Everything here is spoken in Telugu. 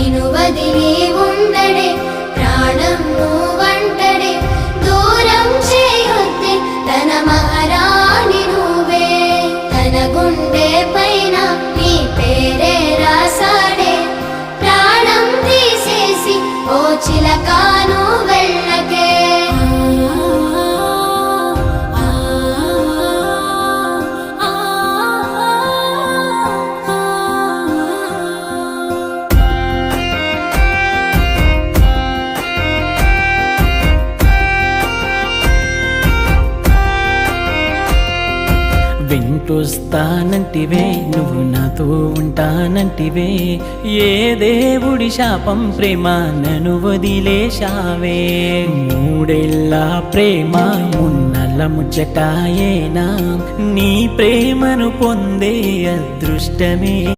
నిను వదిలి ఉండడే ప్రాణం నువ్వంటడే దూరం చేయొద్దే తన మహారాణి నువ్వే తన గుండె పైన నీ పేరే రాసాడే ప్రాణం తీసేసి ఓ చిలకాను వెళ్ళకే వెంటొస్తానంటివే నువ్వు నాతో ఉంటానంటివే ఏ దేవుడి శాపం ప్రేమ నన్ను వదిలేశావే మూడేళ్ళ ప్రేమ మున్నల ముచ్చటాయేనా నీ ప్రేమను పొందే అదృష్టమే